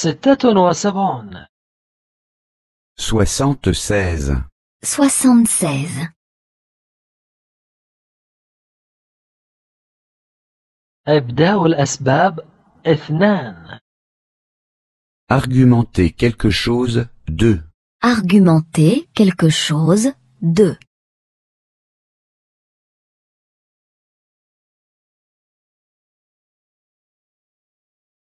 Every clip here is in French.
76 76. 76. إبداء الأسباب 2 Argumenter quelque chose 2. Argumenter quelque chose 2.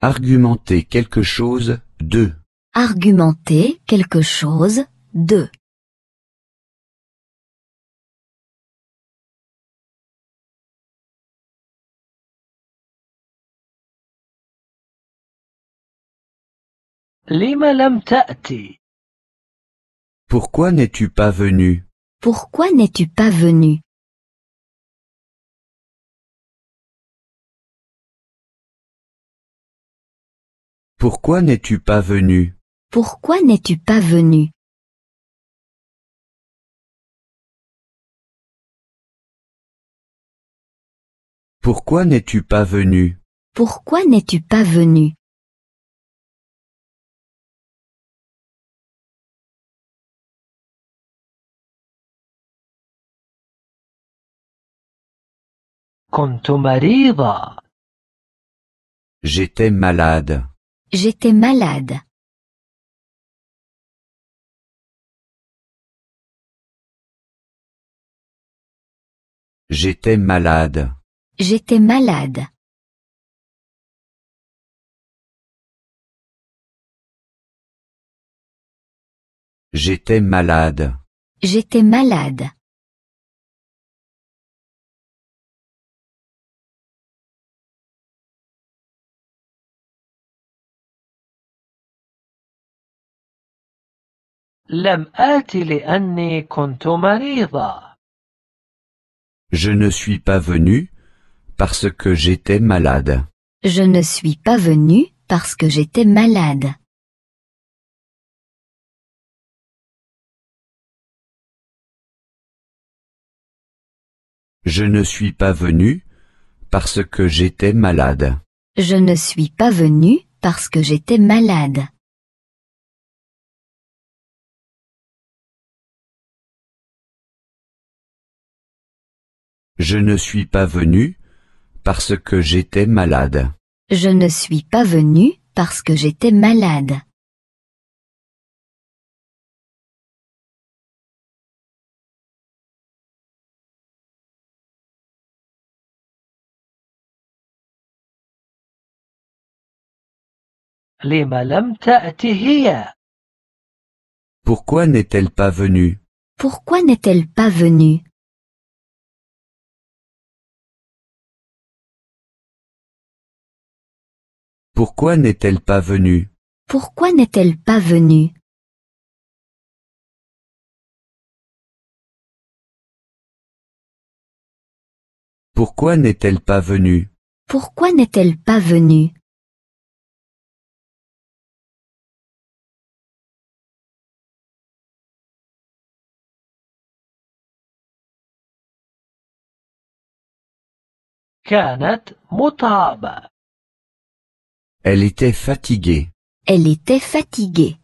Argumenter quelque chose 2. Argumenter quelque chose 2. لم لم تأتي؟ Pourquoi n'es-tu pas venu? Pourquoi n'es-tu pas venu? Pourquoi n'es-tu pas venu? Pourquoi n'es-tu pas venu? Pourquoi n'es-tu pas venu? Pourquoi n'es-tu pas venu? كنت مريضة. J'étais malade. J'étais malade. J'étais malade. J'étais malade. J'étais malade. J'étais malade. لم آت لأني كنت مريضة. Je ne suis pas venu parce que j'étais malade. Je ne suis pas venu parce que j'étais malade. Je ne suis pas venu parce que j'étais malade. Je ne suis pas venu parce que j'étais malade. Je ne suis pas venu parce que j'étais malade. Je ne suis pas venu parce que j'étais malade. لم لم تأت هي؟ Pourquoi n'est-elle pas venue? Pourquoi n'est-elle pas venue? Pourquoi n'est-elle pas venue? Pourquoi n'est-elle pas venue? Pourquoi n'est-elle pas venue? Pourquoi n'est-elle pas venue? كانت متعبة. Elle était fatiguée. Elle était fatiguée.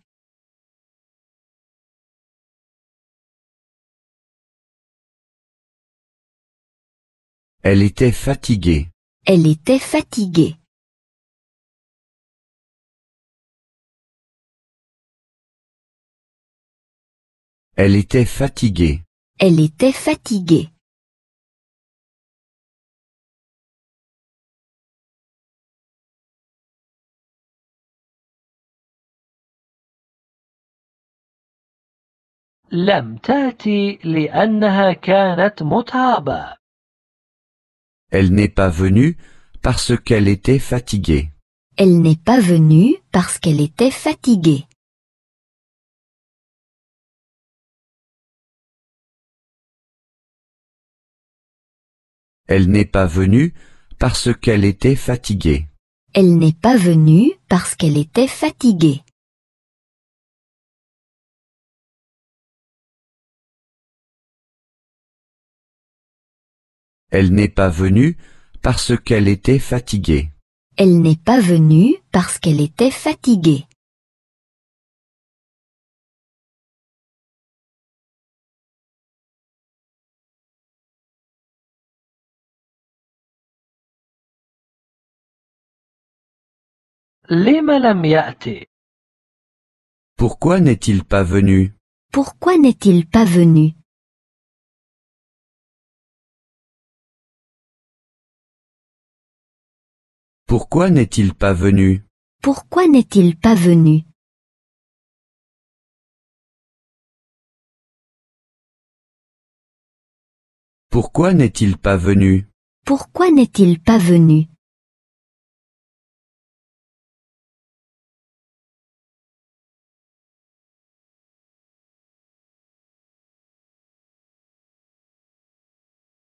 Elle était fatiguée. Elle était fatiguée. Elle était fatiguée. Elle était fatiguée. لم تأتي لأنها كانت متعبة. Elle n'est pas venue parce qu'elle était fatiguée. Elle n'est pas venue parce qu'elle était fatiguée. Elle n'est pas venue parce qu'elle était fatiguée. Elle n'est pas venue parce qu'elle était fatiguée. Elle n'est pas venue parce qu'elle était fatiguée. Elle n'est pas venue parce qu'elle était fatiguée. لم لم يأتي؟ Pourquoi n'est-il pas venu? Pourquoi n'est-il pas venu? Pourquoi n'est-il pas venu? Pourquoi n'est-il pas venu? Pourquoi n'est-il pas venu? Pourquoi n'est-il pas venu?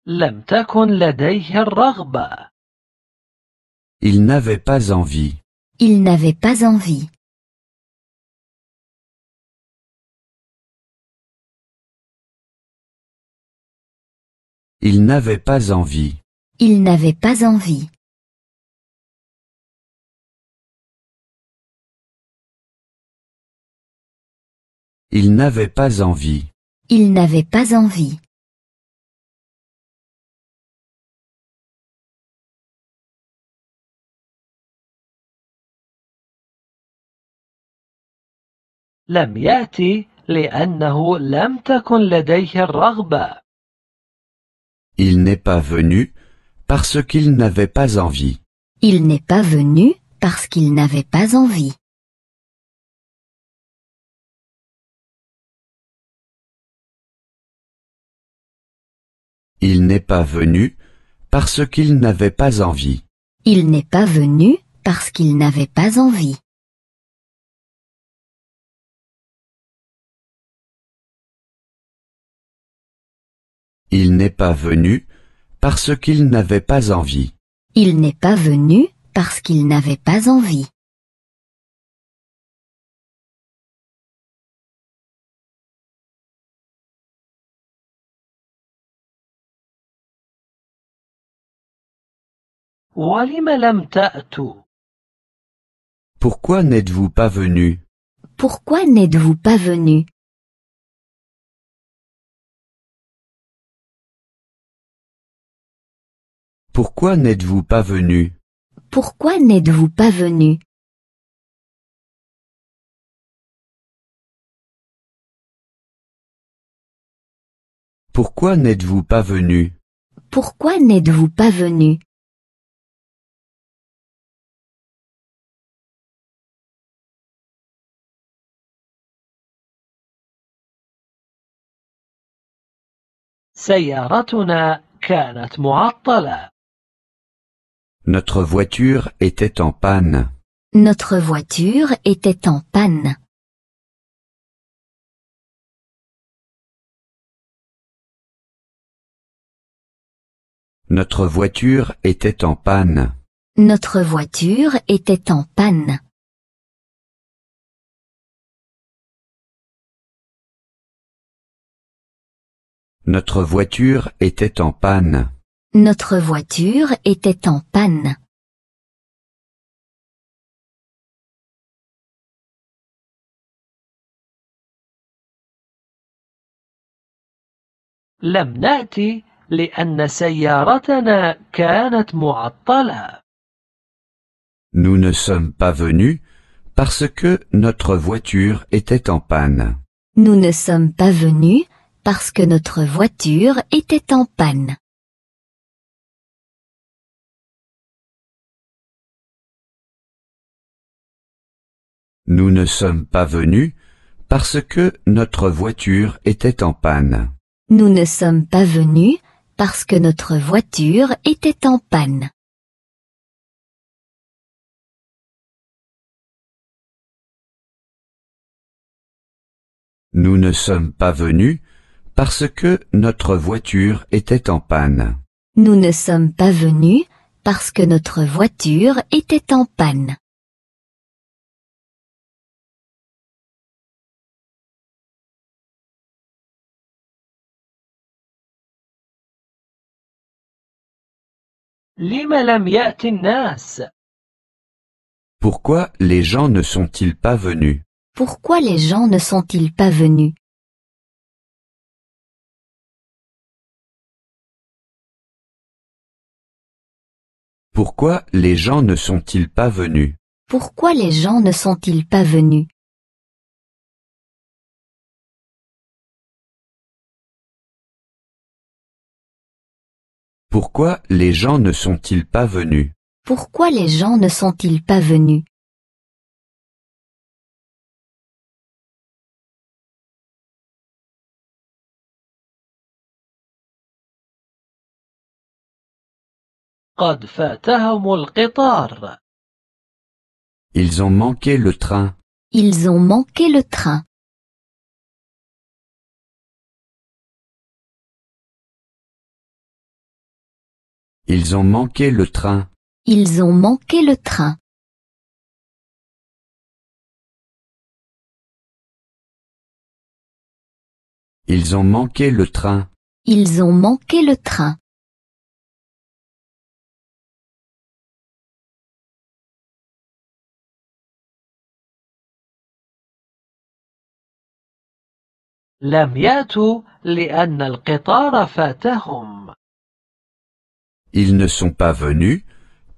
لم تكن لديه الرغبة. Il n'avait pas envie. Il n'avait pas envie. Il n'avait pas envie. Il n'avait pas envie. Il n'avait pas envie. Il n'avait pas envie. لم يأتي لأنه لم تكن لديه الرغبة. Il n'est pas venu parce qu'il n'avait pas envie. Il n'est pas venu parce qu'il n'avait pas envie. Il n'est pas venu parce qu'il n'avait pas envie. Il n'est pas venu parce qu'il n'avait pas envie. Il n'est pas venu parce qu'il n'avait pas envie. Il n'est pas venu parce qu'il n'avait pas envie. ولم لم تأتوا؟ Pourquoi n'êtes-vous pas venu? Pourquoi n'êtes-vous pas venu? Pourquoi n'êtes-vous pas venu? Pourquoi n'êtes-vous pas venu? Pourquoi n'êtes-vous pas venu? Pourquoi n'êtes-vous pas venu? سيارتنا كانت معطلة. Notre voiture était en panne. Notre voiture était en panne. Notre voiture était en panne. Notre voiture était en panne. Notre voiture était en panne. Notre voiture était en panne. لم نأتي لأن سيارتنا كانت معطلة. Nous ne sommes pas venus parce que notre voiture était en panne. Nous ne sommes pas venus parce que notre voiture était en panne. Nous ne sommes pas venus parce que notre voiture était en panne. Nous ne sommes pas venus parce que notre voiture était en panne. Nous ne sommes pas venus parce que notre voiture était en panne. Nous ne sommes pas venus parce que notre voiture était en panne. لم لم يأتي الناس؟ Pourquoi les gens ne sont-ils pas venus? Pourquoi les gens ne sont-ils pas venus? Pourquoi les gens ne sont-ils pas venus? Pourquoi les gens ne sont-ils pas venus? Pourquoi les gens ne sont-ils pas venus? Pourquoi les gens ne sont-ils pas venus? قد فاتهم القطار. Ils ont manqué le train. Ils ont manqué le train. Ils ont manqué le train. Ils ont manqué le train. Ils ont manqué le train. Ils ont manqué le train. لم يأتوا لأن القطار فاتهم. Ils ne sont pas venus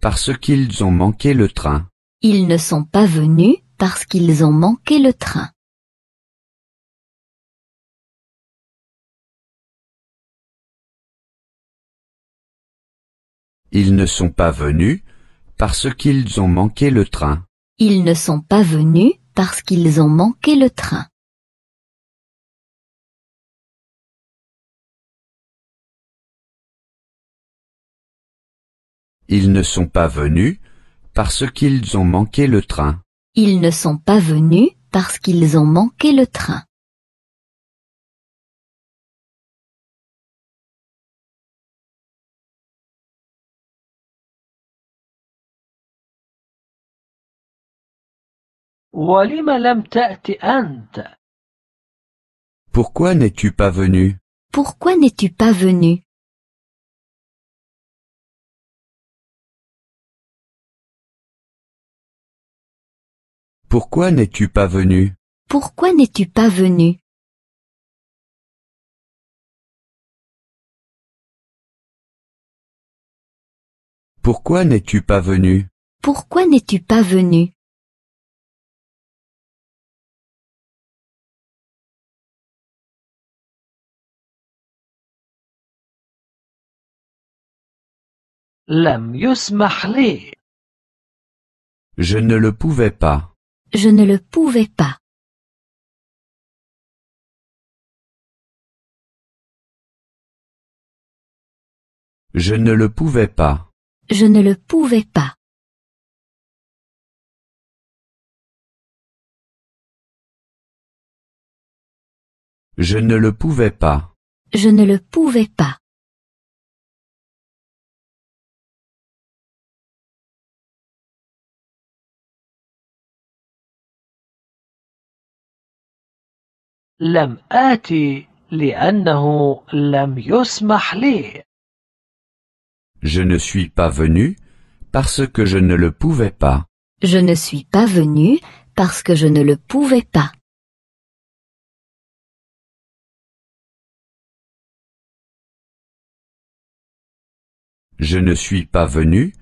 parce qu'ils ont manqué le train. Ils ne sont pas venus parce qu'ils ont manqué le train. Ils ne sont pas venus parce qu'ils ont manqué le train. Ils ne sont pas venus parce qu'ils ont manqué le train. Ils ne sont pas venus parce qu'ils ont manqué le train. Ils ne sont pas venus parce qu'ils ont manqué le train. ولم لم تأت أنت؟ Pourquoi n'es-tu pas venu? Pourquoi n'es-tu pas venu? Pourquoi n'es-tu pas venu? Pourquoi n'es-tu pas venu? Pourquoi n'es-tu pas venu? Pourquoi n'es-tu pas venu? لم يسمح لي. Je ne le pouvais pas. Je ne le pouvais pas. Je ne le pouvais pas. Je ne le pouvais pas. Je ne le pouvais pas. Je ne le pouvais pas. لم آتي لأنه لم يسمح لي. Je ne suis pas venu parce que je ne le pouvais pas. Je ne suis pas venu parce que je ne le pouvais pas. Je ne suis pas venu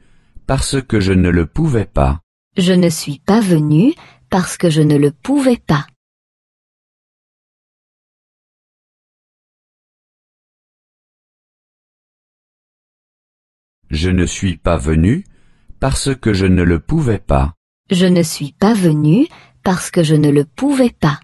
parce que je ne le pouvais pas. Je ne suis pas venu parce que je ne le pouvais pas. Je ne suis pas venu parce que je ne le pouvais pas. Je ne suis pas venu parce que je ne le pouvais pas.